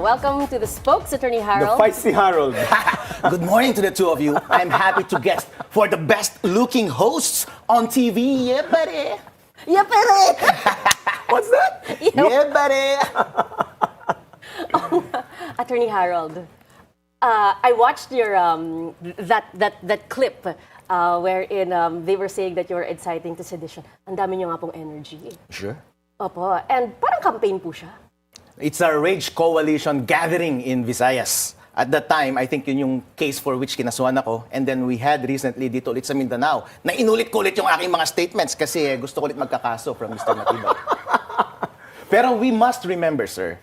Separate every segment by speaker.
Speaker 1: Welcome to the Spokes, Attorney
Speaker 2: The
Speaker 1: Harold.
Speaker 2: feisty Harold.
Speaker 3: Good morning to the two of you. I'm happy to guest for the best-looking hosts on TV. Yeah, buddy.
Speaker 1: Yeah, pere!
Speaker 2: What's that?
Speaker 3: Yeah, buddy.
Speaker 1: Attorney Harold, I watched your that clip wherein they were saying that you were inciting to sedition. Ang dami niyo nga pong energy.
Speaker 3: Sure.
Speaker 1: Opo. And parang campaign po siya.
Speaker 3: It's a Rage Coalition gathering in Visayas. At that time, I think yun yung case for which kinasuhan ako. And then we had recently dito ulit sa Mindanao na inulit ko ulit yung aking mga statements kasi gusto ko ulit magkakaso from Mr. Matibag. Pero we must remember, sir,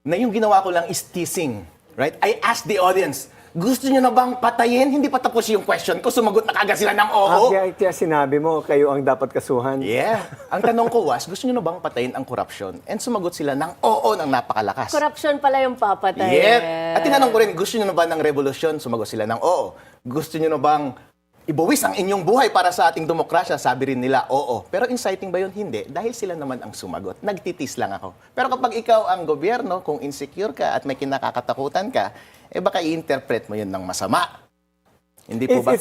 Speaker 3: na yung ginawa ko lang is teasing. Right? I asked the audience, gusto nyo na bang patayin? Hindi pa tapos yung question ko. Sumagot na kagad sila ng oo.
Speaker 2: Kaya sinabi mo, kayo ang dapat kasuhan.
Speaker 3: Yeah. Ang tanong ko was, gusto nyo na bang patayin ang korupsyon? And sumagot sila ng oo ng napakalakas.
Speaker 1: Corruption pala yung papatay.
Speaker 3: Yeah. At tinanong ko rin, gusto nyo na ba ng revolusyon? Sumagot sila ng oo. Gusto nyo na bang ibuwis ang inyong buhay para sa ating demokrasya? Sabi rin nila, oo. Pero inciting ba yun? Hindi. Dahil sila naman ang sumagot. Nagtitis lang ako. Pero kapag ikaw ang gobyerno, kung insecure ka at may kinakakatakutan ka, eh baka i-interpret mo yun ng masama. Hindi po ba?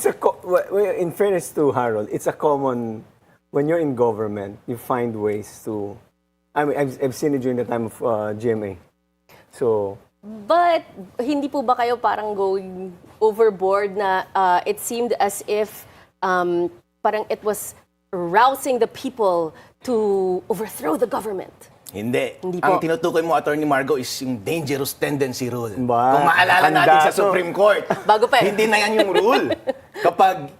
Speaker 2: In fairness to Harold, it's a common, when you're in government, you find ways to, I mean, I've seen it during the time of GMA. So,
Speaker 1: But hindi po ba kayo parang going overboard na it seemed as if parang it was rousing the people to overthrow the government?
Speaker 3: Hindi.
Speaker 1: Hindi
Speaker 3: Ang
Speaker 1: po.
Speaker 3: tinutukoy mo, Attorney Margo, is yung dangerous tendency rule.
Speaker 2: Ba,
Speaker 3: Kung maalala
Speaker 2: handa
Speaker 3: natin sa
Speaker 2: to.
Speaker 3: Supreme Court,
Speaker 1: Bago pa eh.
Speaker 3: hindi na yan yung rule. Kapag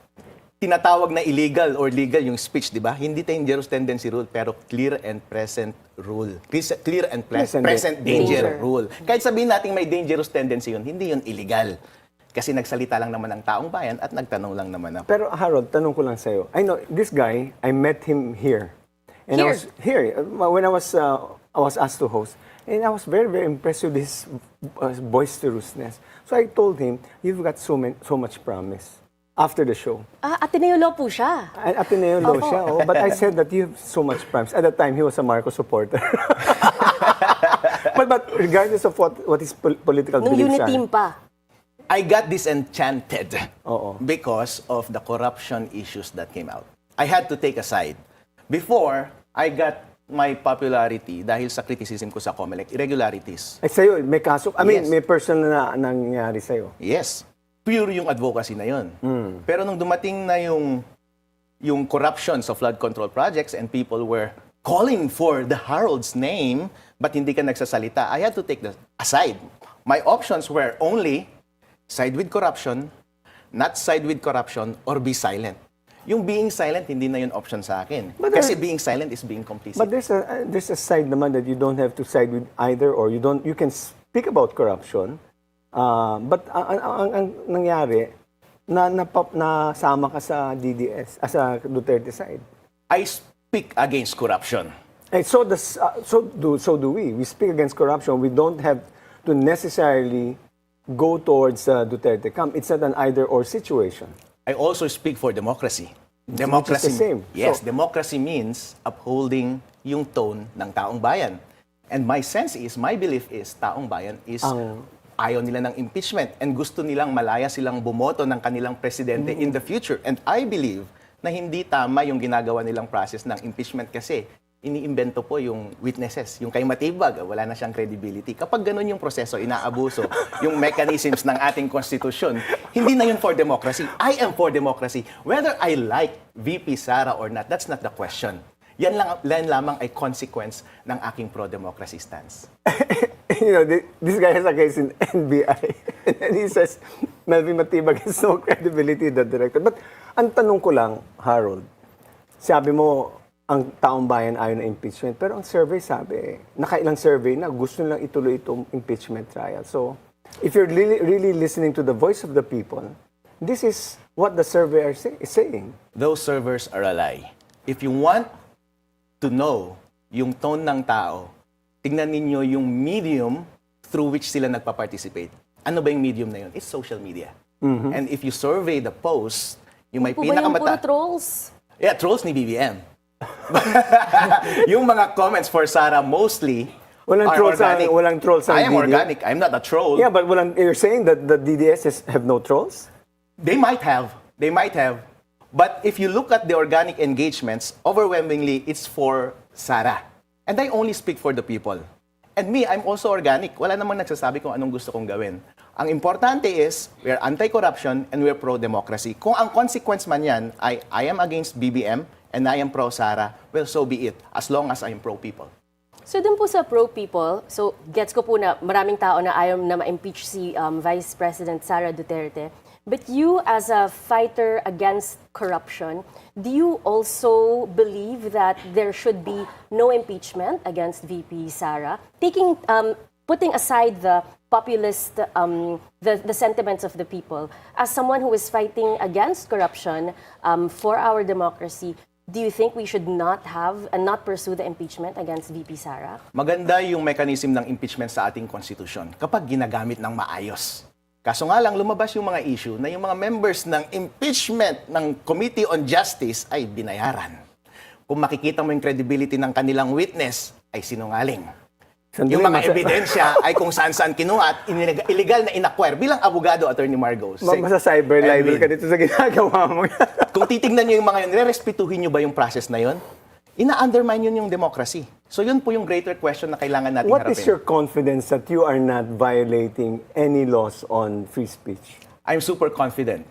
Speaker 3: tinatawag na illegal or legal yung speech, di ba? Hindi dangerous tendency rule, pero clear and present rule. Clear and present danger
Speaker 1: Danger.
Speaker 3: rule. Kahit sabihin natin may dangerous tendency yun, hindi yun illegal. Kasi nagsalita lang naman ng taong bayan at nagtanong lang naman ako.
Speaker 2: pero Harold, tanong ko lang sa'yo. I know, this guy, I met him here. And
Speaker 1: Here?
Speaker 2: I was here, when I was asked to host. And I was very, very impressed with his boisterousness. So I told him, you've got so much promise. After the show.
Speaker 1: Ateneo Law po siya.
Speaker 2: Ateneo Law siya, oh. But I said that you have so much promise. At that time, he was a Marcos supporter. but regardless of what his political
Speaker 1: Nung
Speaker 2: beliefs
Speaker 1: unit
Speaker 2: are.
Speaker 1: team pa.
Speaker 3: I got disenchanted
Speaker 2: Oo.
Speaker 3: because of the corruption issues that came out. I had to take a side. Before, I got my popularity dahil sa criticism ko sa COMELEC, irregularities.
Speaker 2: Ay, sa'yo, may kaso,
Speaker 3: Yes.
Speaker 2: may personal na nangyari sa'yo.
Speaker 3: Yes, pure yung advocacy na yun. Pero nung dumating na yung corruption sa flood control projects and people were calling for the Harold's name, but hindi ka nagsasalita, I had to take the aside. My options were only side with corruption, not side with corruption, or be silent. Yung being silent, hindi na yun option sa akin.
Speaker 2: But
Speaker 3: Kasi being silent is being complicit.
Speaker 2: But there's a side naman that you don't have to side with either, or you can speak about corruption. But ang nangyari, nasama ka sa DDS, sa Duterte side.
Speaker 3: I speak against corruption.
Speaker 2: And so do we. We speak against corruption. We don't have to necessarily go towards Duterte camp. It's not an either-or situation.
Speaker 3: I also speak for democracy.
Speaker 2: Which is the same.
Speaker 3: Yes,
Speaker 2: So-
Speaker 3: democracy means upholding yung tone ng taong bayan. And my sense is, my belief is, taong bayan is ayaw nila ng impeachment and gusto nilang malaya silang bumoto ng kanilang presidente in the future. And I believe na hindi tama yung ginagawa nilang process ng impeachment kasi iniimbento po yung witnesses. Yung kay Matibag, wala na siyang credibility. Kapag ganun yung proseso, inaabuso yung mechanisms ng ating konstitusyon, hindi na yun for democracy. I am for democracy. Whether I like VP Sara or not, that's not the question. Yan lamang ay consequence ng aking pro-democracy stance.
Speaker 2: You know, this guy has a case in NBI. And he says, Melvin Matibag has no credibility, the director. But ang tanong ko lang, Harold, sabi mo, ang taong bayan ayaw na impeachment. Pero ang survey sabi, nakailang survey na gusto nilang ituloy itong impeachment trial. So, if you're really listening to the voice of the people, this is what the survey is saying.
Speaker 3: Those servers are a lie. If you want to know yung tone ng tao, tignan ninyo yung medium through which sila nagpa-participate. Ano ba yung medium na yun? It's social media. And if you survey the post, yung may
Speaker 1: Po ba yung puro
Speaker 3: pinakamata...
Speaker 1: trolls?
Speaker 3: Yeah, trolls ni BBM. Yung mga comments for Sara mostly
Speaker 2: Walang
Speaker 3: are
Speaker 2: trolls
Speaker 3: organic.
Speaker 2: walang trolls ang
Speaker 3: I am
Speaker 2: DDS.
Speaker 3: organic. I'm not a troll.
Speaker 2: Yeah, but you're saying that the DDS have no trolls?
Speaker 3: They might have. They might have. But if you look at the organic engagements, overwhelmingly, it's for Sara. And I only speak for the people. And me, I'm also organic. Wala namang nagsasabi kung anong gusto kong gawin. Ang importante is, we're anti-corruption and we're pro-democracy. Kung ang consequence man yan ay I am against BBM and I am pro-Sara, well, so be it. As long as I'm pro-people.
Speaker 1: So dun po sa pro-people, so gets ko po na maraming tao na ayaw na ma-impeach si Vice President Sara Duterte. But you, as a fighter against corruption, do you also believe that there should be no impeachment against VP Sara? Putting aside the populist, the sentiments of the people, as someone who is fighting against corruption for our democracy, do you think we should not have and not pursue the impeachment against VP Sara?
Speaker 3: Maganda yung mechanism ng impeachment sa ating konstitusyon kapag ginagamit ng maayos. Kaso nga lang, lumabas yung mga issue na yung mga members ng impeachment ng Committee on Justice ay binayaran. Kung makikita mo yung credibility ng kanilang witness, ay sinungaling. Yung mga ebidensya ay kung saan-saan kinuha at illegal na inacquire. Bilang abogado, Attorney Margo.
Speaker 2: Masa-cyber libel ka dito sa ginagawa mo.
Speaker 3: Kung titignan nyo yung mga yun, re-respetuhin nyo ba yung process na yun? Ina-undermine yun yung democracy. So yun po yung greater question na kailangan natin
Speaker 2: What
Speaker 3: harapin.
Speaker 2: is your confidence that you are not violating any laws on free speech?
Speaker 3: I'm super confident.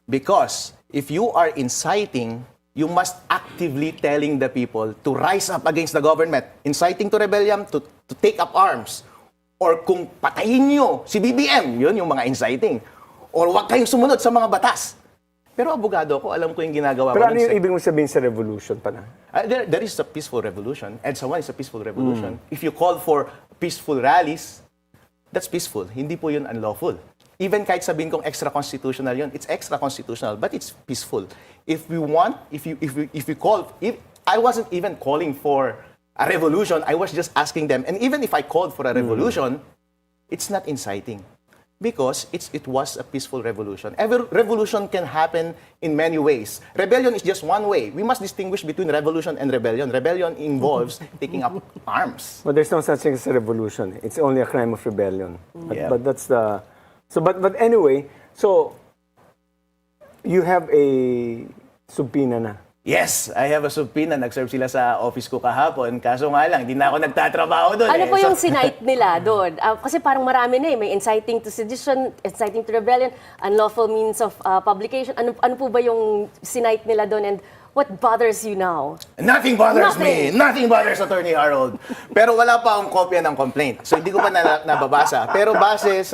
Speaker 3: Because if you are inciting, you must actively telling the people to rise up against the government. Inciting to rebellion, to take up arms. Or kung patayin nyo si BBM, yun yung mga inciting. Or huwag kayong sumunod sa mga batas. Pero abogado ko, alam ko yung ginagawa
Speaker 2: Pero
Speaker 3: ko.
Speaker 2: ano yung ibig mo sabihin sa revolution pa na?
Speaker 3: There is a peaceful revolution. EDSA 1 is a peaceful revolution. If you call for peaceful rallies, that's peaceful. Hindi po yun unlawful. Even kahit sabihin kong extra-constitutional yun, it's extra-constitutional, but it's peaceful. If I wasn't even calling for a revolution, I was just asking them, and even if I called for a revolution, it's not inciting. Because it was a peaceful revolution. Every revolution can happen in many ways. Rebellion is just one way. We must distinguish between revolution and rebellion. Rebellion involves taking up arms.
Speaker 2: But there's no such thing as a revolution. It's only a crime of rebellion.
Speaker 3: Yeah.
Speaker 2: But that's the... But anyway, so you have a subpoena na.
Speaker 3: Yes, I have a subpoena. Nag-serve sila sa office ko kahapon. Kaso nga lang, hindi na ako nagtatrabaho doon.
Speaker 1: Ano po yung
Speaker 3: So,
Speaker 1: sinight nila doon? Kasi parang marami na eh. May inciting to sedition, inciting to rebellion, unlawful means of publication. Ano po ba yung sinight nila doon and what bothers you now?
Speaker 3: Nothing bothers
Speaker 1: Nothing.
Speaker 3: me. Nothing bothers Attorney Harold. Pero wala pa akong kopya ng complaint. So hindi ko pa nababasa. Pero base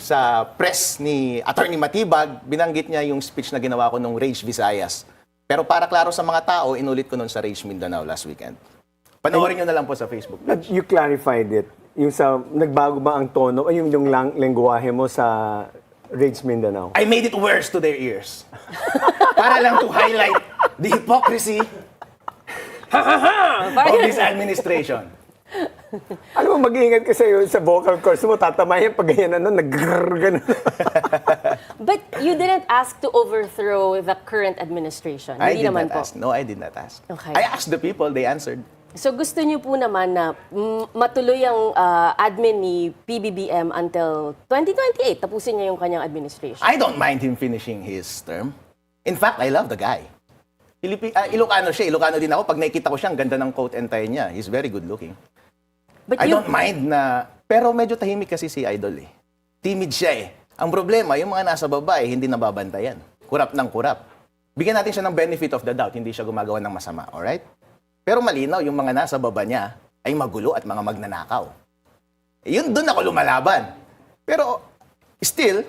Speaker 3: sa press ni Attorney Matibag, binanggit niya yung speech na ginawa ko nung Rage Visayas. Pero para klaro sa mga tao, inulit ko nun sa Rage Mindanao last weekend. Panoorin nyo na lang po sa Facebook
Speaker 2: But
Speaker 3: page.
Speaker 2: you clarified it. Yung sa, nagbago ba ang tono, o yung lengguwahe mo sa Rage Mindanao?
Speaker 3: I made it worse to their ears. Para lang to highlight the hypocrisy of this administration.
Speaker 2: Alam mo, mag-iingat ka sa vocal cords mo, tatamayan pag ganyan, ganun.
Speaker 1: But you didn't ask to overthrow the current administration.
Speaker 3: I
Speaker 1: Hindi
Speaker 3: did
Speaker 1: naman
Speaker 3: not
Speaker 1: po.
Speaker 3: ask. No, I did not ask.
Speaker 1: Okay.
Speaker 3: I asked the people, they answered.
Speaker 1: So gusto niyo po naman na matuloy ang admin ni PBBM until 2028. Tapusin niya yung kanyang administration.
Speaker 3: I don't mind him finishing his term. In fact, I love the guy. Ilocano siya. Ilocano din ako. Pag nakikita ko siya, ang ganda ng coat and tie niya. He's very good looking.
Speaker 1: But
Speaker 3: I
Speaker 1: you,
Speaker 3: don't mind na... Pero medyo tahimik kasi si Idol eh. Timid siya eh. Ang problema, yung mga nasa baba eh, hindi nababantayan. Kurap ng kurap. Bigyan natin siya ng benefit of the doubt. Hindi siya gumagawa ng masama. Alright? Pero malinaw, yung mga nasa baba niya ay magulo at mga magnanakaw. Yun, doon ako lumalaban. Pero still,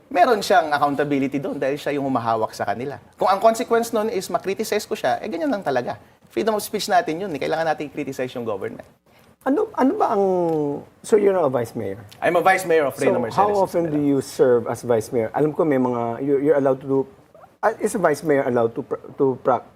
Speaker 3: meron siyang accountability doon dahil siya yung humahawak sa kanila. Kung ang consequence nun is makriticize ko siya, ganyan lang talaga. Freedom of speech natin yun. Kailangan natin i-criticize yung government.
Speaker 2: Ano ba ang... So you're a vice mayor?
Speaker 3: I'm a vice mayor of Reyna
Speaker 2: So
Speaker 3: Mercedes.
Speaker 2: how often do you serve as vice mayor? Alam ko may mga... You're allowed to do... Is a vice mayor allowed to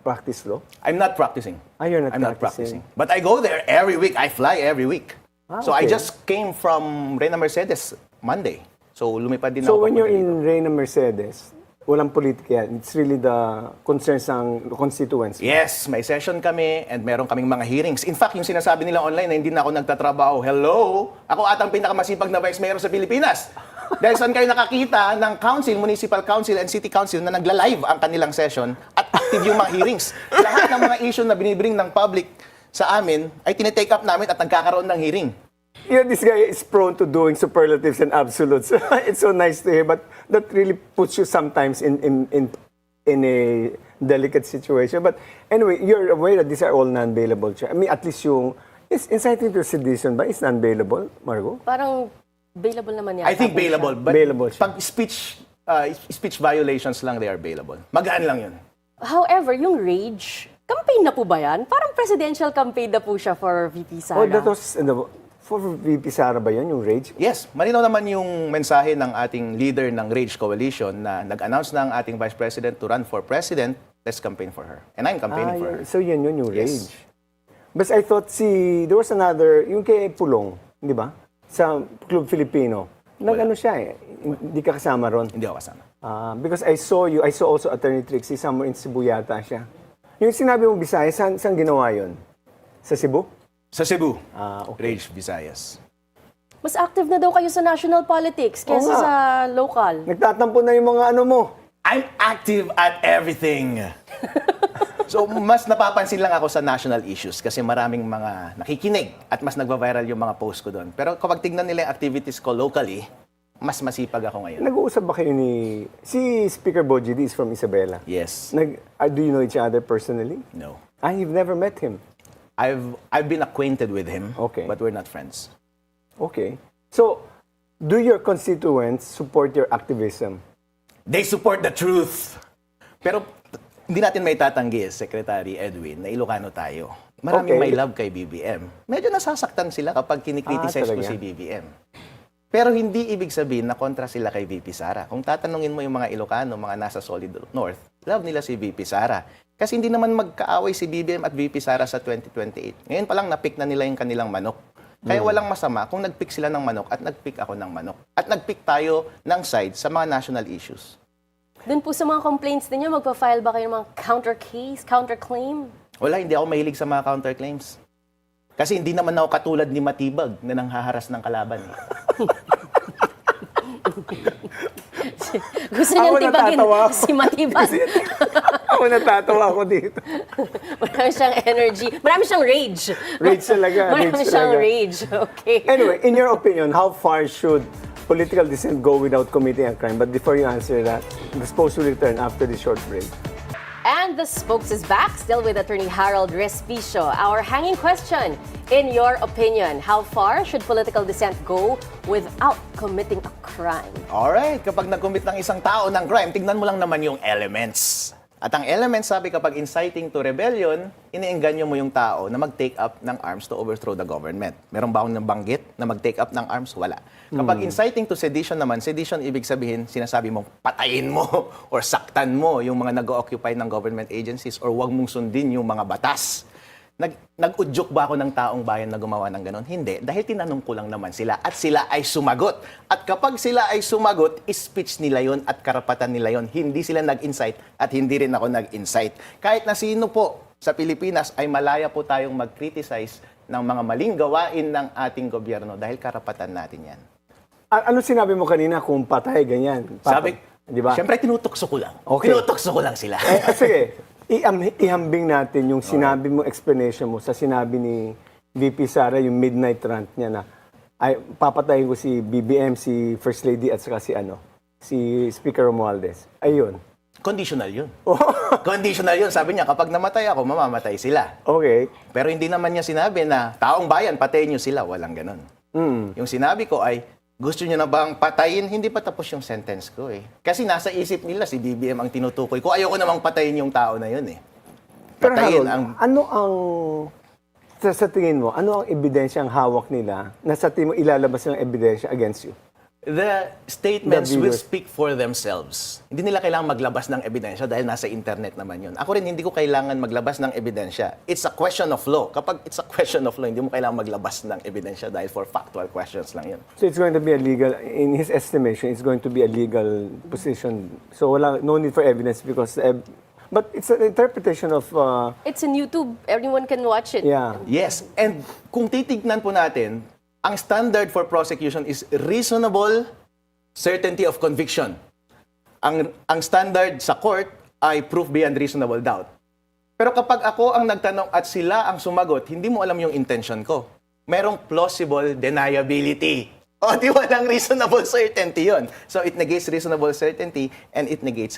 Speaker 2: practice law?
Speaker 3: I'm not practicing.
Speaker 2: You're not
Speaker 3: I'm not
Speaker 2: practicing.
Speaker 3: practicing. But I go there every week. I fly every week. So I
Speaker 2: okay.
Speaker 3: just came from Reyna Mercedes Monday. So lumipad din
Speaker 2: So
Speaker 3: ako.
Speaker 2: when you're
Speaker 3: papunta dito.
Speaker 2: in Reyna Mercedes, walang politika yan. It's really the concerns ng constituents.
Speaker 3: Yes, may session kami and meron kaming mga hearings. In fact, yung sinasabi nila online na hindi na ako nagtatrabaho, hello, ako atang pinakamasipag na vice mayor sa Pilipinas. Dahil saan kayo nakakita ng council, municipal council and city council na nagla-live ang kanilang session at active yung mga hearings. Lahat ng mga issue na binibring ng public sa amin ay tinitake up namin at nagkakaroon ng hearing.
Speaker 2: Yeah, this guy is prone to doing superlatives and absolutes. It's so nice to hear, but that really puts you sometimes in a delicate situation. But anyway, you're aware that these are all non-bailable. I mean, at least yung inciting to sedition ba is non-bailable, Margo?
Speaker 1: Parang bailable naman yata
Speaker 3: I think
Speaker 1: po siya.
Speaker 3: bailable, but
Speaker 2: Bailable siya.
Speaker 3: pag speech violations lang, they are bailable. Magaan lang yun.
Speaker 1: However, yung rage, campaign na po ba yan? Parang presidential campaign na po siya for VP Sara.
Speaker 2: Oh, that was for VP Sara ba yun, yung rage?
Speaker 3: Yes, malinaw naman yung mensahe ng ating leader ng Rage Coalition na nag-announce ng ating Vice President to run for President, let's campaign for her. And I'm campaigning for her.
Speaker 2: So yun yung
Speaker 3: Yes.
Speaker 2: rage. But I thought there was another, yung kay Pulong, di ba? Sa Club Filipino. Nag-ano siya eh, hindi ka kasama ron.
Speaker 3: Hindi ako kasama.
Speaker 2: Because I saw also Attorney Trixie, somewhere in Cebu yata siya. Yung sinabi mong Bisaya, saan ginawa yun? Sa Cebu?
Speaker 3: Sa Cebu,
Speaker 2: Okay.
Speaker 3: Rage Visayas.
Speaker 1: Mas active na daw kayo sa national politics kaysa
Speaker 2: nga.
Speaker 1: sa local.
Speaker 2: Nagtatampo na yung mga ano mo.
Speaker 3: I'm active at everything. So, mas napapansin lang ako sa national issues kasi maraming mga nakikinig at mas nagva-viral yung mga post ko doon. Pero kapag tignan nila yung activities ko locally, mas masipag ako ngayon.
Speaker 2: Nag-uusap ba kayo si Speaker Boji is from Isabela?
Speaker 3: Yes.
Speaker 2: Do you know each other personally?
Speaker 3: No.
Speaker 2: You've never met him?
Speaker 3: I've been acquainted with him,
Speaker 2: Okay.
Speaker 3: but we're not friends.
Speaker 2: Okay. So, do your constituents support your activism?
Speaker 3: They support the truth. Pero hindi natin may tatanggi, Secretary Edwin, na Ilocano tayo. Maraming
Speaker 2: Okay.
Speaker 3: may love kay BBM. Medyo nasasaktan sila kapag kinikriticize ko
Speaker 2: talaga?
Speaker 3: si BBM. Pero hindi ibig sabihin na kontra sila kay VP Sara. Kung tatanungin mo yung mga Ilocano, mga nasa Solid North, love nila si VP Sara. Kasi hindi naman magkaaway si BBM at VP Sara sa 2028. Ngayon pa lang napick na nila yung kanilang manok. Kaya walang masama kung nagpick sila ng manok at nagpick ako ng manok. At nagpick tayo ng side sa mga national issues.
Speaker 1: Dun po sa mga complaints ninyo, magpa-file ba kayo ng mga counter case, counter claim?
Speaker 3: Wala, hindi ako mahilig sa mga counterclaims. Kasi hindi naman ako katulad ni Matibag na nanghaharas ng kalaban.
Speaker 1: Gusto niyang
Speaker 2: Ako
Speaker 1: tibagin
Speaker 2: natatawa ako.
Speaker 1: si Matibag.
Speaker 2: Ako natatawa ako dito.
Speaker 1: Marami siyang energy. Marami siyang rage.
Speaker 2: Rage talaga.
Speaker 1: Marami
Speaker 2: Rage
Speaker 1: siyang
Speaker 2: talaga.
Speaker 1: rage. Okay.
Speaker 2: Anyway, in your opinion, how far should political dissent go without committing a crime? But before you answer that, the Spokes will return after the short break.
Speaker 1: And the Spokes is back, still with Attorney Harold Respicio. Our hanging question, in your opinion, how far should political dissent go without committing a crime?
Speaker 3: Alright, kapag nag-commit ng isang tao ng crime, tignan mo lang naman yung elements. At ang elements, sabi kapag inciting to rebellion, iniengganyo mo yung tao na mag-take up ng arms to overthrow the government. Meron ba akong nabanggit na mag-take up ng arms? Wala. Kapag inciting to sedition naman, sedition ibig sabihin, sinasabi mong patayin mo or saktan mo yung mga nag-occupy ng government agencies or huwag mong sundin yung mga batas. Nag-udyok ba ako ng taong bayan na gumawa ng ganon? Hindi. Dahil tinanong ko lang naman sila at sila ay sumagot. At kapag sila ay sumagot, speech nila yon at karapatan nila yon. Hindi sila nag-incite at hindi rin ako nag-incite. Kahit na sino po sa Pilipinas ay malaya po tayong mag-criticize ng mga maling gawain ng ating gobyerno dahil karapatan natin yan.
Speaker 2: Ano sinabi mo kanina kung patay, ganyan?
Speaker 3: Sabi,
Speaker 2: di ba?
Speaker 3: siyempre tinutokso ko lang.
Speaker 2: Okay.
Speaker 3: Tinutokso ko lang sila.
Speaker 2: Sige, ihambing natin yung sinabi mo, explanation mo sa sinabi ni VP Sara, yung midnight rant niya na ay papatayin ko si BBM, si First Lady at saka si Speaker Romualdez. Ayun.
Speaker 3: Conditional yun. Conditional yun. Sabi niya, kapag namatay ako, mamamatay sila.
Speaker 2: Okay.
Speaker 3: Pero hindi naman niya sinabi na, taong bayan, patayin niyo sila. Walang ganon. Yung sinabi ko ay, gusto niyo na bang patayin? Hindi pa tapos yung sentence ko eh. Kasi nasa isip nila si BBM ang tinutukoy ko. Ayoko namang patayin yung tao na yun eh.
Speaker 2: Pero
Speaker 3: Patayin
Speaker 2: Harold, ano ang sa tingin mo, ano ang ebidensya ang hawak nila na sa tingin mo ilalabas ng ebidensya against you?
Speaker 3: The statements
Speaker 2: The
Speaker 3: will
Speaker 2: videos.
Speaker 3: speak for themselves. Hindi nila kailangan maglabas ng ebidensya dahil nasa internet naman yun. Ako rin, hindi ko kailangan maglabas ng ebidensya. It's a question of law. Kapag it's a question of law, hindi mo kailangan maglabas ng ebidensya dahil for factual questions lang yun.
Speaker 2: So it's going to be a legal, in his estimation, it's going to be a legal position. So no need for evidence because, but it's an interpretation of,
Speaker 1: It's on YouTube. Everyone can watch it.
Speaker 2: yeah.
Speaker 3: Yes, and kung titignan po natin, ang standard for prosecution is reasonable certainty of conviction. Ang standard sa court ay proof beyond reasonable doubt. Pero kapag ako ang nagtanong at sila ang sumagot, hindi mo alam yung intention ko. Merong plausible deniability. O, di ba lang reasonable certainty yon. So it negates reasonable certainty and it negates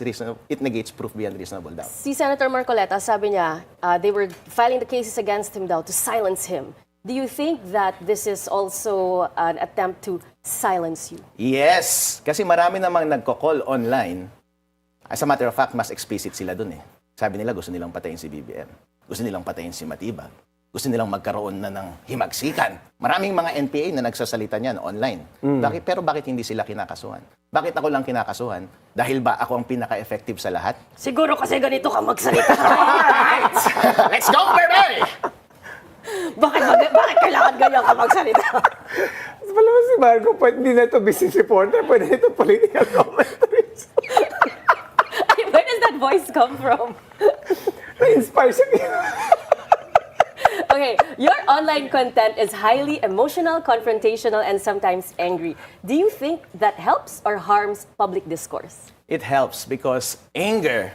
Speaker 3: proof beyond reasonable doubt.
Speaker 1: Si Senator Marcoleta, sabi niya, they were filing the cases against him daw to silence him. Do you think that this is also an attempt to silence you?
Speaker 3: Yes! Kasi marami namang nagko-call online. As a matter of fact, mas explicit sila dun eh. Sabi nila gusto nilang patayin si BBM. Gusto nilang patayin si Matibag. Gusto nilang magkaroon na ng himagsikan. Maraming mga NPA na nagsasalita niyan online. Pero bakit hindi sila kinakasuhan? Bakit ako lang kinakasuhan? Dahil ba ako ang pinaka-effective sa lahat?
Speaker 1: Siguro kasi ganito ka magsalita.
Speaker 3: Alright! Let's go, baby!
Speaker 1: bakit kailangan ganyan ka magsalita?
Speaker 2: Pala mo si Marco, hindi na ito business reporter, pwede na ito political commentaries.
Speaker 1: Where does that voice come from?
Speaker 2: Na-inspire siya.
Speaker 1: Okay, your online content is highly emotional, confrontational, and sometimes angry. Do you think that helps or harms public discourse?
Speaker 3: It helps because anger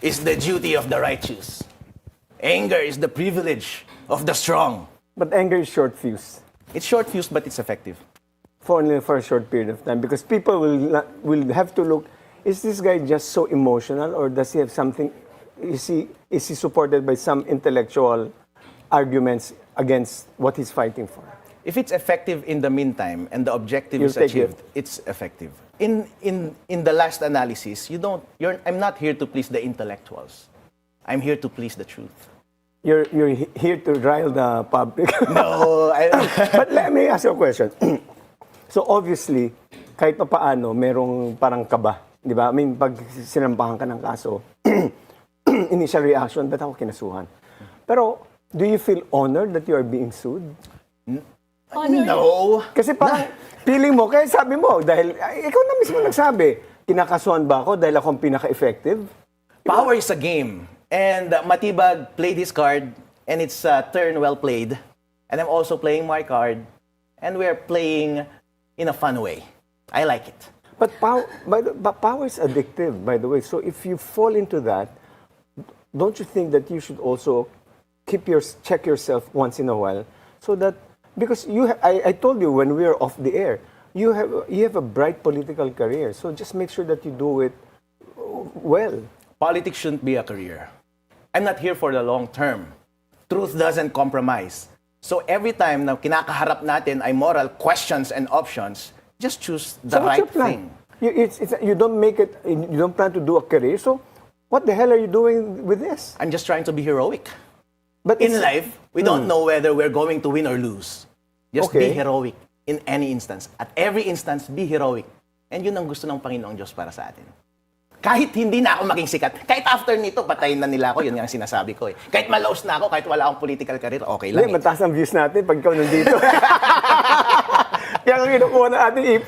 Speaker 3: is the duty of the righteous. Anger is the privilege of the strong.
Speaker 2: But anger is short fuse.
Speaker 3: It's short-fused, but it's effective.
Speaker 2: Only for a short period of time because people will have to look, is this guy just so emotional or does he have something, is he supported by some intellectual arguments against what he's fighting for?
Speaker 3: If it's effective in the meantime and the objective
Speaker 2: You'll
Speaker 3: is
Speaker 2: take
Speaker 3: achieved, it's effective. In the last analysis, I'm not here to please the intellectuals. I'm here to please the truth.
Speaker 2: You're here to rile the public.
Speaker 3: No,
Speaker 2: But let me ask you a question. So obviously, kahit pa paano, merong parang kaba. Di ba? I mean, pag sinampahan ka ng kaso, initial reaction, ba't ako kinasuhan? Pero, do you feel honored that you are being sued?
Speaker 3: no.
Speaker 2: Kasi parang, feeling mo, kaya sabi mo, dahil, ikaw na mismo nagsabi, kinakasuhan ba ako dahil akong pinaka-effective?
Speaker 3: Power is a game. And Matibag played his card, and it's a turn well played. And I'm also playing my card, and we're playing in a fun way. I like it.
Speaker 2: But power is addictive, by the way. So if you fall into that, don't you think that you should also check yourself once in a while, so that because I told you when we were off the air, you have a bright political career. So just make sure that you do it well.
Speaker 3: Politics shouldn't be a career. I'm not here for the long term. Truth doesn't compromise. So every time na kinakaharap natin ay moral questions and options, just choose the
Speaker 2: So what's
Speaker 3: right
Speaker 2: your plan?
Speaker 3: thing.
Speaker 2: You don't make it. You don't plan to do a career. So what the hell are you doing with this?
Speaker 3: I'm just trying to be heroic.
Speaker 2: But
Speaker 3: In
Speaker 2: it's-
Speaker 3: life, we don't know whether we're going to win or lose. Just be
Speaker 2: Okay.
Speaker 3: heroic in any instance. At every instance, be heroic. And yun ang gusto ng Panginoong Diyos para sa atin. Kahit hindi na ako maging sikat, kahit after nito, patayin na nila ako, yun nga ang sinasabi ko eh. Kahit malaos na ako, kahit wala akong political career, okay lang
Speaker 2: Hindi,
Speaker 3: eh.
Speaker 2: mataas ang views natin pag ikaw nandito. Kaya ang kinukuha ng ating EP.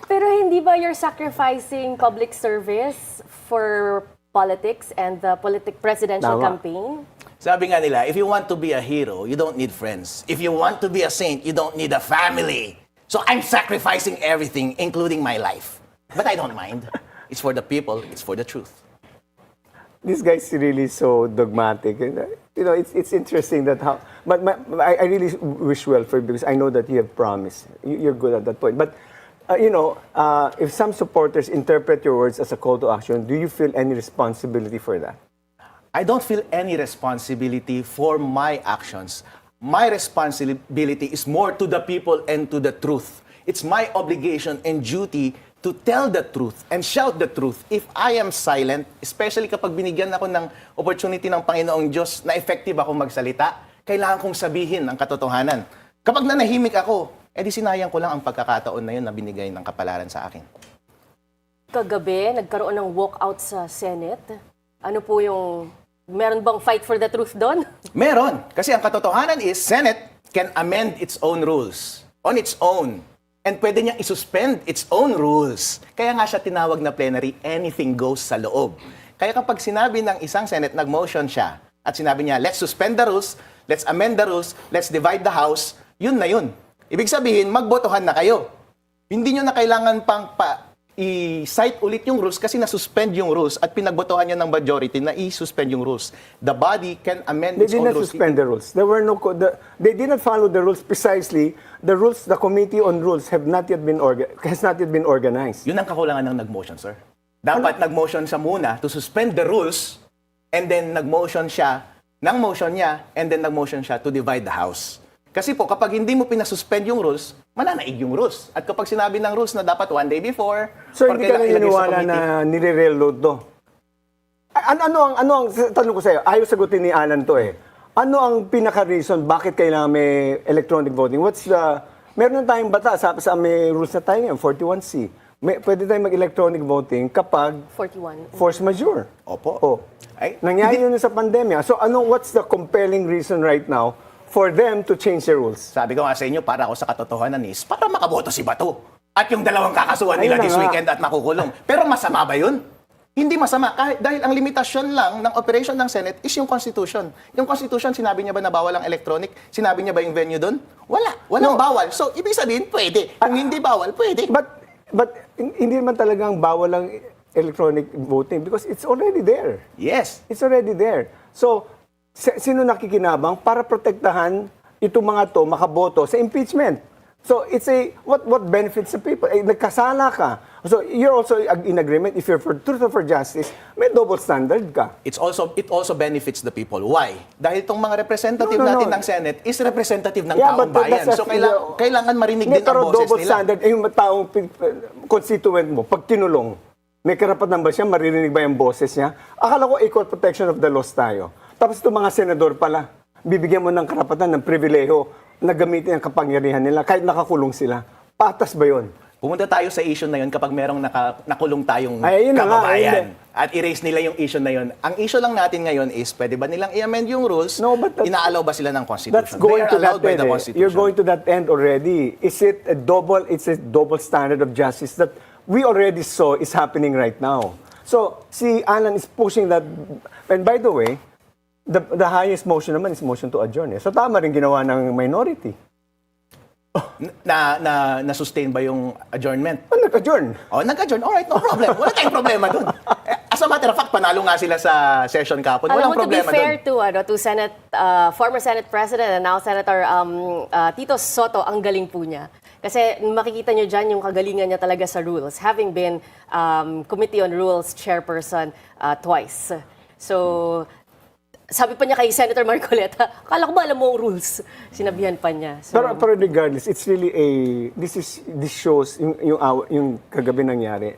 Speaker 1: Pero hindi ba you're sacrificing public service for politics and the presidential
Speaker 2: Tama.
Speaker 1: campaign?
Speaker 3: Sabi nga nila, if you want to be a hero, you don't need friends. If you want to be a saint, you don't need a family. So I'm sacrificing everything, including my life. But I don't mind. It's for the people, it's for the truth.
Speaker 2: This guy's really so dogmatic. And, it's interesting that how. But I really wish well for you because I know that you have promise. You're good at that point. But if some supporters interpret your words as a call to action, do you feel any responsibility for that?
Speaker 3: I don't feel any responsibility for my actions. My responsibility is more to the people and to the truth. It's my obligation and duty to tell the truth and shout the truth. If I am silent, especially kapag binigyan ako ng opportunity ng Panginoong Diyos na effective ako magsalita, kailangan kong sabihin ang katotohanan. Kapag nanahimik ako, di sinayang ko lang ang pagkakataon na yun na binigay ng kapalaran sa akin.
Speaker 1: Kagabi, nagkaroon ng walkout sa Senate. Ano po yung, meron bang fight for the truth doon?
Speaker 3: Meron. Kasi ang katotohanan is, Senate can amend its own rules on its own. And pwede niyang isuspend its own rules. Kaya nga siya tinawag na plenary, anything goes sa loob. Kaya kapag sinabi ng isang Senate, nag-motion siya, at sinabi niya, let's suspend the rules, let's amend the rules, let's divide the House, yun na yun. Ibig sabihin, magbotohan na kayo. Hindi nyo na kailangan pang i-cite ulit yung rules kasi na-suspend yung rules at pinagbotohan nyo ng majority na i-suspend yung rules. The body can amend
Speaker 2: They
Speaker 3: its
Speaker 2: did
Speaker 3: own
Speaker 2: not
Speaker 3: rules.
Speaker 2: suspend the rules. There were no, they did not follow the rules precisely. The rules, the Committee on Rules has not yet been organized.
Speaker 3: Yun ang kakulangan ng nag-motion, sir. Dapat nag-motion siya muna to suspend the rules and then nag-motion siya ng motion niya and then nag-motion siya to divide the House. Kasi po, kapag hindi mo pinasuspend yung rules, mananaig yung rules. At kapag sinabi ng rules na dapat one day before,
Speaker 2: So
Speaker 3: or
Speaker 2: hindi ka
Speaker 3: ilagay sa
Speaker 2: naniniwala
Speaker 3: committee,
Speaker 2: na nire-railroad to? Ano ang tanong ko sa'yo, ayaw sagutin ni Alan to eh. Ano ang pinaka-reason bakit kailangan may electronic voting? Meron na tayong bata sa may rules na tayo ngayon, 41C. Pwede tayong mag-electronic voting kapag
Speaker 1: 41.
Speaker 2: force majeure.
Speaker 3: Opo.
Speaker 2: Oh.
Speaker 3: Ay,
Speaker 2: Nangyari yun sa pandemya. So what's the compelling reason right now for them to change the rules?
Speaker 3: Sabi ko nga sa inyo, para ako sa katotohanan is, para makaboto si Bato. At yung dalawang kakasuhan
Speaker 2: Ayun
Speaker 3: nila
Speaker 2: na
Speaker 3: this
Speaker 2: nga.
Speaker 3: weekend at makukulong. Pero masama ba yun? Hindi masama. Dahil ang limitasyon lang ng operation ng Senate is yung Constitution. Yung Constitution, sinabi niya ba na bawal ang electronic? Sinabi niya ba yung venue doon? Wala. Walang bawal. So, ibig sabihin, pwede. Kung hindi bawal, pwede.
Speaker 2: But hindi naman talagang bawal ang electronic voting because it's already there.
Speaker 3: Yes.
Speaker 2: It's already there. So, sino nakikinabang para protektahan itong mga to makaboto sa impeachment? So, it's what benefits the people? Nagkasala ka. So, you're also in agreement. If you're for truth or for justice, may double standard ka.
Speaker 3: It also benefits the people. Why? Dahil itong mga representative
Speaker 2: No.
Speaker 3: natin ng Senate is representative ng
Speaker 2: Yeah,
Speaker 3: taong
Speaker 2: but
Speaker 3: bayan.
Speaker 2: that's
Speaker 3: So, kailangan marinig
Speaker 2: Hindi,
Speaker 3: din
Speaker 2: pero
Speaker 3: ang boses
Speaker 2: double
Speaker 3: nila.
Speaker 2: standard, yung taong constituent mo, pag kinulong, may karapatan ba siya, maririnig ba yung boses niya? Akala ko equal protection of the laws tayo. Tapos itong mga senador pala, bibigyan mo ng karapatan, ng pribileho, na gamitin ang kapangyarihan nila kahit nakakulong sila. Patas ba yun?
Speaker 3: Pumunta tayo sa issue na yun kapag merong nakulong tayong
Speaker 2: Ay, ayun na nga,
Speaker 3: kababayan.
Speaker 2: ayun
Speaker 3: At erase nila yung issue na yun. Ang issue lang natin ngayon is, pwede ba nilang i-amend yung rules?
Speaker 2: No, but
Speaker 3: Inaalaw ba sila ng Constitution?
Speaker 2: That's going
Speaker 3: They
Speaker 2: to
Speaker 3: are
Speaker 2: that
Speaker 3: allowed by
Speaker 2: end.
Speaker 3: the
Speaker 2: eh.
Speaker 3: Constitution.
Speaker 2: You're going to that end already. It's a double standard of justice that we already saw is happening right now. So, si Alan is pushing that. And by the way, the highest motion naman is motion to adjourn. Eh. So, tama rin ginawa ng minority.
Speaker 3: Na-sustain ba yung adjournment?
Speaker 2: Nag-adjourn.
Speaker 3: Oh, nag-adjourn. Alright, no problem. Wala tayong problema dun. As a matter of fact, panalo nga sila sa session kapon.
Speaker 1: Alam
Speaker 3: Walang
Speaker 1: mo, to be
Speaker 3: problema
Speaker 1: fair
Speaker 3: dun.
Speaker 1: to Senate, former Senate President and now Senator Tito Soto, ang galing po niya. Kasi makikita niyo dyan yung kagalingan niya talaga sa rules, having been Committee on Rules chairperson twice. So, sabi pa niya kay Senator Marcoleta, akala ko ba alam mo ang rules? Sinabihan pa niya. So,
Speaker 2: Pero regardless, it's really this shows yung kagabi nangyari.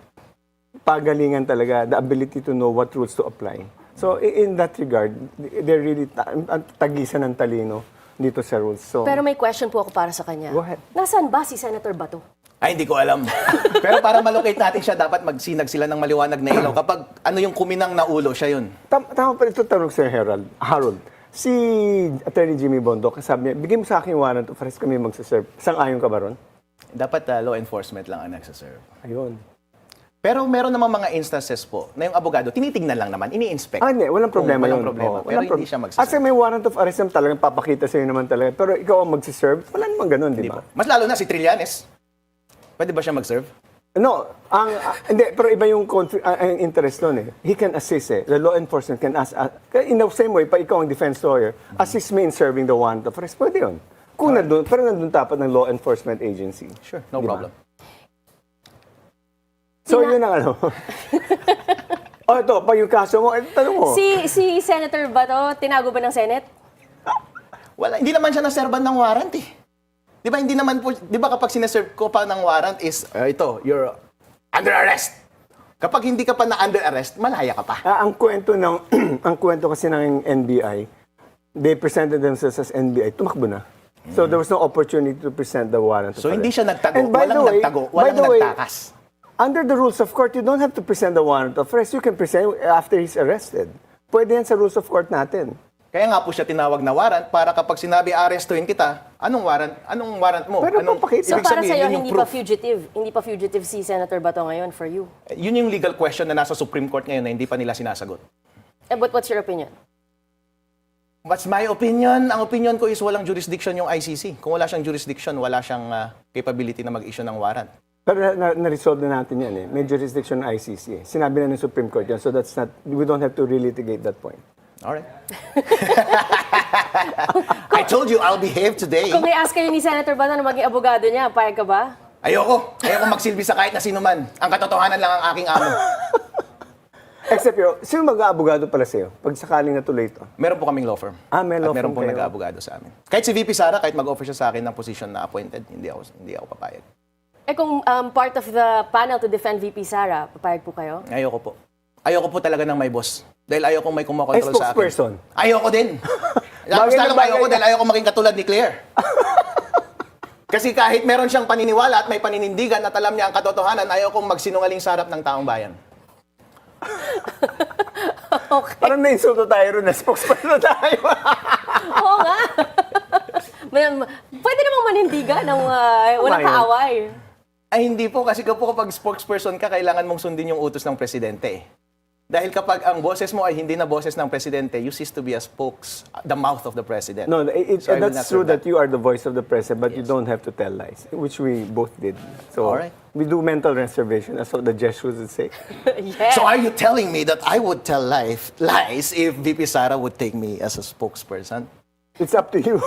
Speaker 2: Pagalingan talaga, the ability to know what rules to apply. So in that regard, they're really tagisan ng talino dito sa rules. So
Speaker 1: pero may question po ako para sa kanya.
Speaker 2: Go ahead.
Speaker 1: Nasaan ba si Senator Bato?
Speaker 3: Ay, hindi ko alam. Pero para malocate natin siya, dapat magsinag sila ng maliwanag na ilaw. Kapag ano yung kuminang na ulo, siya yun.
Speaker 2: Tama pa ito tanong Sir Harold. Si Attorney Jimmy Bondo, kasabi niya, bigyan mo sa akin warrant of arrest kami magsaserve. Sang-ayon ka ba ron?
Speaker 3: Dapat law enforcement lang ang nagsaserve.
Speaker 2: Ayun.
Speaker 3: Pero meron namang mga instances po na yung abogado, tinitingnan lang naman, ini-inspect.
Speaker 2: Hindi, walang problema
Speaker 3: Walang
Speaker 2: yun.
Speaker 3: problema.
Speaker 2: Oo,
Speaker 3: Pero
Speaker 2: walang
Speaker 3: hindi siya
Speaker 2: Kasi
Speaker 3: magsaserve.
Speaker 2: may warrant of arrest naman talagang papakita sa'yo naman talaga. Pero ikaw ang magsaserve, wala namang ganun, di ba?
Speaker 3: Mas lalo na si Trillanes. Pwede ba siya mag-serve?
Speaker 2: No, hindi, pero iba yung ang interest nun eh. He can assist eh. The law enforcement can in the same way, pa ikaw ang defense lawyer, assist me in serving the warrant of arrest. Pwede yun. Kung nandun, pero nandun dapat ng law enforcement agency.
Speaker 3: Sure, no
Speaker 2: Di ba?
Speaker 3: problem.
Speaker 2: So, yun ang ano. Ito, pa yung kaso mo, tanong mo.
Speaker 1: Si Senator Bato, tinago ba ng Senate?
Speaker 3: Wala, hindi naman siya naserban ng warrant eh. Di ba, hindi naman po, di ba kapag sineserve ko pa ng warrant is, ito, you're under arrest. Kapag hindi ka pa na under arrest, malaya ka pa.
Speaker 2: Ang kwento ang kwento kasi ng NBI, they presented themselves as NBI, tumakbo na. So there was no opportunity to present the warrant of
Speaker 3: So hindi
Speaker 2: arrest.
Speaker 3: siya nagtago,
Speaker 2: And by
Speaker 3: walang
Speaker 2: the way-
Speaker 3: nagtago,
Speaker 2: by
Speaker 3: walang
Speaker 2: the way,
Speaker 3: nagtakas.
Speaker 2: Under the rules of court, you don't have to present the warrant of arrest. You can present after he's arrested. Pwede yan sa rules of court natin.
Speaker 3: Kaya nga po siya tinawag na warrant para kapag sinabi arestuhin kita, anong warrant? Anong warrant mo?
Speaker 2: Pero
Speaker 3: anong
Speaker 2: papakita-
Speaker 1: So
Speaker 3: ibig
Speaker 1: para
Speaker 3: sabihin,
Speaker 1: sa'yo,
Speaker 3: yun yung
Speaker 1: hindi
Speaker 3: proof.
Speaker 1: pa fugitive. Hindi pa fugitive si Senator Bato ngayon for you.
Speaker 3: Yun yung legal question na nasa Supreme Court ngayon na hindi pa nila sinasagot.
Speaker 1: But what's your opinion?
Speaker 3: What's my opinion? Ang opinion ko is walang jurisdiction yung ICC. Kung wala siyang jurisdiction, wala siyang capability na mag-issue ng warrant.
Speaker 2: Pero na-resolve na natin yan eh. May jurisdiction ng ICC. Sinabi na ng Supreme Court yan. So that's not, we don't have to relitigate that point.
Speaker 3: Alright. I told you I'll behave today.
Speaker 1: Kung i-ask kayo ni Senator Bato na maging abogado niya, payag ka ba?
Speaker 3: Ayoko magsilbi sa kahit na sino man. Ang katotohanan lang ang aking amo.
Speaker 2: Except yun, sino mag-aabogado pala sa'yo pag sakaling natuloy ito?
Speaker 3: Meron po kaming law firm.
Speaker 2: May law
Speaker 3: At meron
Speaker 2: firm
Speaker 3: pong
Speaker 2: kayo.
Speaker 3: nag-aabogado sa amin. Kahit si VP Sara, kahit mag-offer siya sa akin ng position na appointed, hindi ako papayag.
Speaker 1: Kung part of the panel to defend VP Sara, papayag po kayo?
Speaker 3: Ayoko po. Ayoko po talaga ng may boss. Dahil ayoko may kumokontrol sa akin.
Speaker 2: spokesperson.
Speaker 3: Ayoko din. Tapos
Speaker 2: Bagay na
Speaker 3: lalong
Speaker 2: bagay
Speaker 3: ayoko
Speaker 2: na.
Speaker 3: dahil ayoko maging katulad ni Claire. Kasi kahit meron siyang paniniwala at may paninindigan at alam niya ang katotohanan, ayokong magsinungaling sa harap ng taong bayan.
Speaker 1: Okay.
Speaker 2: Parang na-insulto tayo rin na spokesperson tayo.
Speaker 1: Oo nga. Pwede namang manindigan ng walang
Speaker 2: Kumain.
Speaker 1: kaaway.
Speaker 3: Ay hindi po, kasi kapag spokesperson ka, kailangan mong sundin yung utos ng presidente. Dahil kapag ang boses mo ay hindi na boses ng presidente, you cease to be a the mouth of the president.
Speaker 2: No,
Speaker 3: So I will
Speaker 2: that's
Speaker 3: not
Speaker 2: true
Speaker 3: serve
Speaker 2: that you are the voice of the president, but you don't have to tell lies, which we both did. So
Speaker 3: Alright.
Speaker 2: we do mental reservation, as what the Jesuits would say.
Speaker 1: Yes.
Speaker 3: So are you telling me that I would tell lies if VP Sara would take me as a spokesperson?
Speaker 2: It's up to you.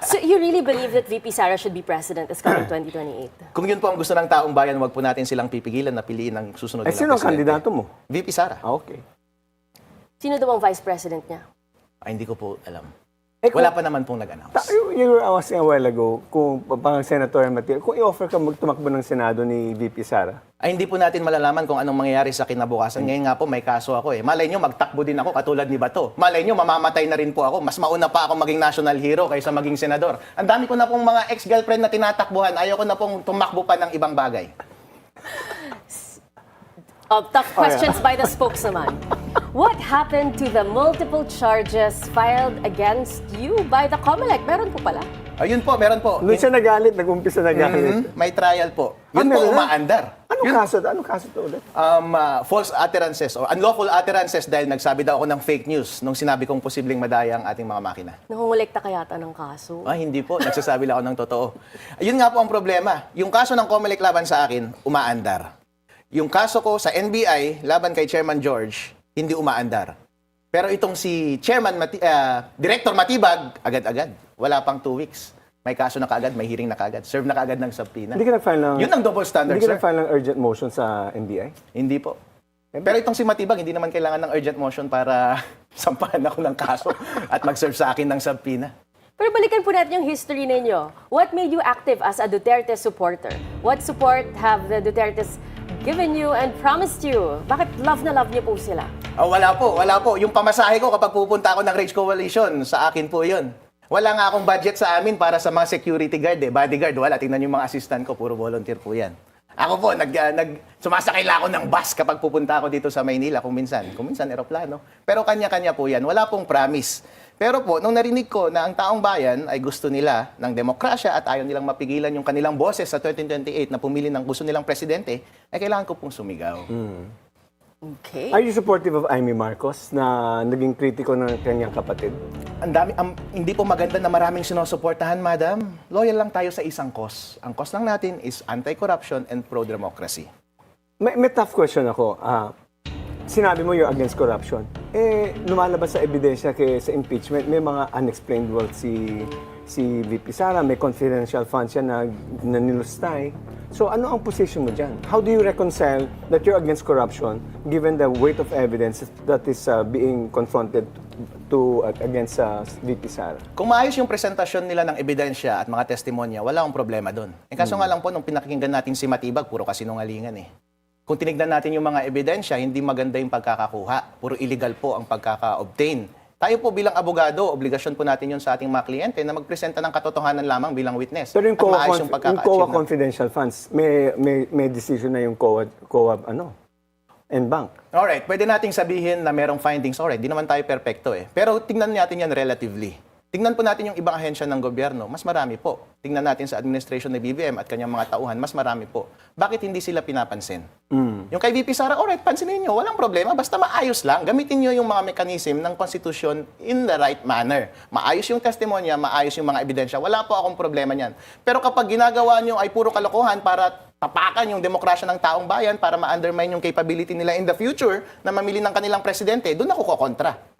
Speaker 1: So you really believe that VP Sara should be president this coming 2028?
Speaker 3: Kung yun po ang gusto ng taong bayan, wag po natin silang pipigilan na piliin ang susunod
Speaker 2: Ay,
Speaker 3: nilang
Speaker 2: sino ang
Speaker 3: presidente.
Speaker 2: kandidato mo?
Speaker 3: VP Sara.
Speaker 2: Okay.
Speaker 1: Sino daw ang vice president niya?
Speaker 3: Ay, hindi ko po alam.
Speaker 2: kung-
Speaker 3: Wala pa naman pong nag-announce.
Speaker 2: You were asking a while ago, kung pang Senator Mateo, kung i-offer ka magtumakbo ng Senado ni VP Sara,
Speaker 3: Ay, hindi po natin malalaman kung anong mangyayari sa kinabukasan. Ngayon nga po, may kaso ako eh. Malay nyo, magtakbo din ako katulad ni Bato. Malay nyo, mamamatay na rin po ako. Mas mauna pa ako maging national hero kaysa maging senador. Ang dami ko na pong mga ex-girlfriend na tinatakbuhan. Ayoko na pong tumakbo pa ng ibang bagay.
Speaker 1: Tough questions by the spokesman. What happened to the multiple charges filed against you by the COMELEC? Meron po pala.
Speaker 3: Ayun po, meron po.
Speaker 2: doon siya nagalit, nag-umpisa nagalit.
Speaker 3: May trial po. Yun po,
Speaker 2: meron na?
Speaker 3: umaandar.
Speaker 2: Anong kaso to ulit?
Speaker 3: False utterances or unlawful utterances dahil nagsabi daw ako ng fake news nung sinabi kong posibleng madaya ang ating mga makina.
Speaker 1: Nangungulekta ka yata ng kaso.
Speaker 3: Ay, hindi po. Nagsasabi lang ako ng totoo. Ayun nga po ang problema. Yung kaso ng COMELEC laban sa akin, umaandar. Yung kaso ko sa NBI laban kay Chairman George, hindi umaandar. Pero itong si Director Matibag, agad-agad. Wala pang 2 weeks. May kaso na kaagad, may hearing na kaagad. Serve na kaagad ng subpoena.
Speaker 2: Hindi ka nag-file ng...
Speaker 3: Yun ang double standard,
Speaker 2: Hindi ka
Speaker 3: sir.
Speaker 2: nag-file ng urgent motion sa NBI?
Speaker 3: Hindi po. Pero itong si Matibag, hindi naman kailangan ng urgent motion para sampahan ako ng kaso at mag-serve sa akin ng subpoena.
Speaker 1: Pero balikan po natin yung history ninyo. What made you active as a Duterte supporter? What support have the Dutertes given you and promised you? Bakit love na love niyo po sila?
Speaker 3: Oh, wala po. Yung pamasahe ko kapag pupunta ako ng Rage Coalition, sa akin po yun. Wala nga akong budget sa amin para sa mga security guard bodyguard. Wala, tingnan yung mga assistant ko, puro volunteer po yan. Ako po, sumasakay lang ako ng bus kapag pupunta ako dito sa Maynila kung minsan eroplano. Pero kanya-kanya po yan, wala pong promise. Pero po, nung narinig ko na ang taong bayan ay gusto nila ng demokrasya at ayaw nilang mapigilan yung kanilang boses sa 2028 na pumili ng gusto nilang presidente, ay kailangan ko pong sumigaw.
Speaker 1: Okay.
Speaker 2: Are you supportive of Amy Marcos na naging kritiko ng kanyang kapatid?
Speaker 3: Hindi po maganda na maraming sinusuportahan, madam. Loyal lang tayo sa isang cause. Ang cause lang natin is anti-corruption and pro-democracy.
Speaker 2: May tough question ako. Sinabi mo you're against corruption. Lumalabas sa ebidensya sa impeachment, may mga unexplained wealth si VP Sara, may confidential funds siya na nilustay. So ano ang position mo dyan? How do you reconcile that you're against corruption given the weight of evidence that is being confronted against VP Sara?
Speaker 3: Kung maayos yung presentasyon nila ng ebidensya at mga testimonya, wala akong problema doon. Kaso nga lang po, nung pinakinggan natin si Matibag, puro kasinungalingan eh. Kung tinignan natin yung mga ebidensya, hindi maganda yung pagkakakuha. Puro illegal po ang pagkaka-obtain. Tayo po bilang abogado, obligasyon po natin yun sa ating mga kliyente na magpresenta ng katotohanan lamang bilang witness.
Speaker 2: Pero yung
Speaker 3: At maayos
Speaker 2: yung
Speaker 3: pagkaka-achieve
Speaker 2: COA
Speaker 3: ng-
Speaker 2: confidential funds, may decision na yung COA and bank.
Speaker 3: Alright, pwede nating sabihin na merong findings. Alright, di naman tayo perfecto eh. Pero tingnan natin yan relatively. Tingnan po natin yung ibang ahensya ng gobyerno, mas marami po. Tingnan natin sa administration ng BBM at kanyang mga tauhan, mas marami po. Bakit hindi sila pinapansin? Yung kay VP Sara, alright, pansinin nyo, walang problema, basta maayos lang. Gamitin nyo yung mga mechanism ng Constitution in the right manner. Maayos yung testimonya, maayos yung mga ebidensya, wala po akong problema niyan. Pero kapag ginagawa nyo ay puro kalokohan para tapakan yung demokrasya ng taong bayan, para ma-undermine yung capability nila in the future na mamili ng kanilang presidente, doon ako kokontra.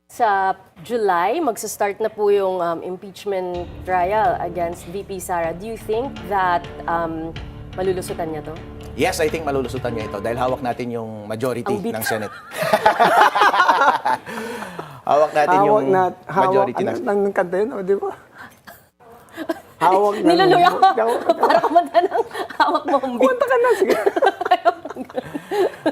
Speaker 1: Sa July, magsa-start na po yung impeachment trial against VP Sara. Do you think that malulusutan niya to?
Speaker 3: Yes, I think malulusutan niya ito dahil hawak natin yung majority
Speaker 1: Ang
Speaker 3: ng Senate. Hawak natin yung majority ng Senate.
Speaker 2: Ng kanta yun, di ba? Hawak na.
Speaker 1: Nilulura ko para kumanta ng hawak mo ang beat.
Speaker 2: Kumanta ka na, sige.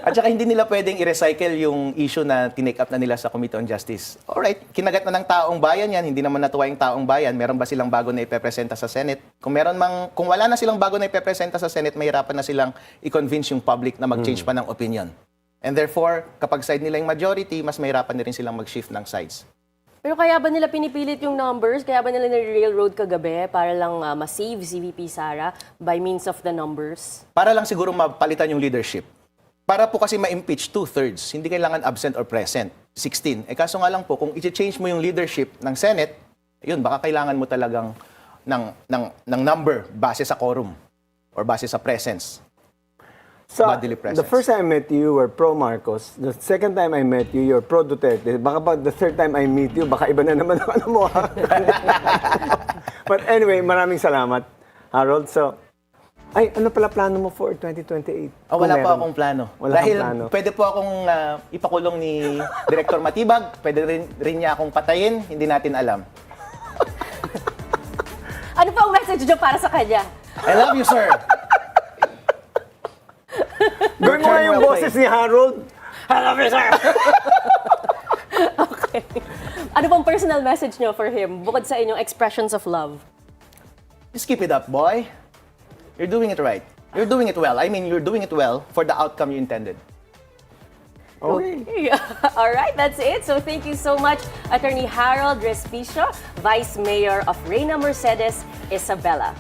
Speaker 3: At saka hindi nila pwedeng i-recycle yung issue na tinake up na nila sa Committee on Justice. Alright, kinagat na ng taong bayan yan, hindi naman natuwa yung taong bayan. Meron ba silang bago na ipepresenta sa Senate? Kung wala na silang bago na ipepresenta sa Senate, mahirapan na silang i-convince yung public na mag-change pa ng opinion. And therefore, kapag side nila yung majority, mas mahirapan na rin silang mag-shift ng sides.
Speaker 1: Pero kaya ba nila pinipilit yung numbers? Kaya ba nila nire-railroad kagabi para lang ma-save si VP Sara by means of the numbers?
Speaker 3: Para lang siguro mapalitan yung leadership. Para po kasi ma-impeach 2/3, hindi kailangan absent or present. 16. Kaso nga lang po, kung i-change mo yung leadership ng Senate, yun, baka kailangan mo talagang ng number base sa quorum or base sa presence.
Speaker 2: So,
Speaker 3: Bodily presence.
Speaker 2: the first time I met you, you were pro-Marcos. The second time I met you, you're pro-Duterte. Baka pa the third time I meet you, baka iba na naman ang ano mo. Ha? But anyway, maraming salamat, Harold. So, ano pala plano mo for 2028?
Speaker 3: Wala
Speaker 2: Kung
Speaker 3: pa
Speaker 2: meron.
Speaker 3: akong plano.
Speaker 2: Wala kang
Speaker 3: Dahil
Speaker 2: plano.
Speaker 3: pwede po akong ipakulong ni Director Matibag, pwede rin niya akong patayin, hindi natin alam.
Speaker 1: Ano pa ang message niyo para sa kanya?
Speaker 3: I love you, sir.
Speaker 2: Gawin mo nga yung boses ni Harold. Hello, sir!
Speaker 1: Okay. Ano pang personal message niyo for him bukod sa inyong expressions of love?
Speaker 3: Just keep it up, boy. You're doing it right. You're doing it well. I mean, you're doing it well for the outcome you intended.
Speaker 2: Okay.
Speaker 1: All right, that's it. So thank you so much, Attorney Harold Respicio, Vice Mayor of Reyna Mercedes, Isabela.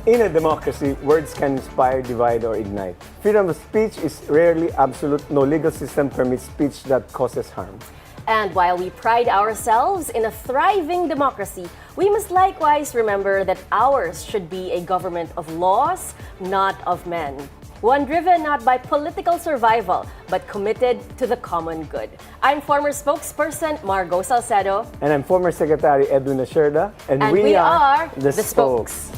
Speaker 2: In a democracy, words can inspire, divide, or ignite. Freedom of speech is rarely absolute. No legal system permits speech that causes harm.
Speaker 1: And while we pride ourselves in a thriving democracy, we must likewise remember that ours should be a government of laws, not of men. One driven not by political survival, but committed to the common good. I'm former spokesperson Margo Salcedo.
Speaker 2: And I'm former Secretary Edwin Asherda.
Speaker 1: And we are the Spokes.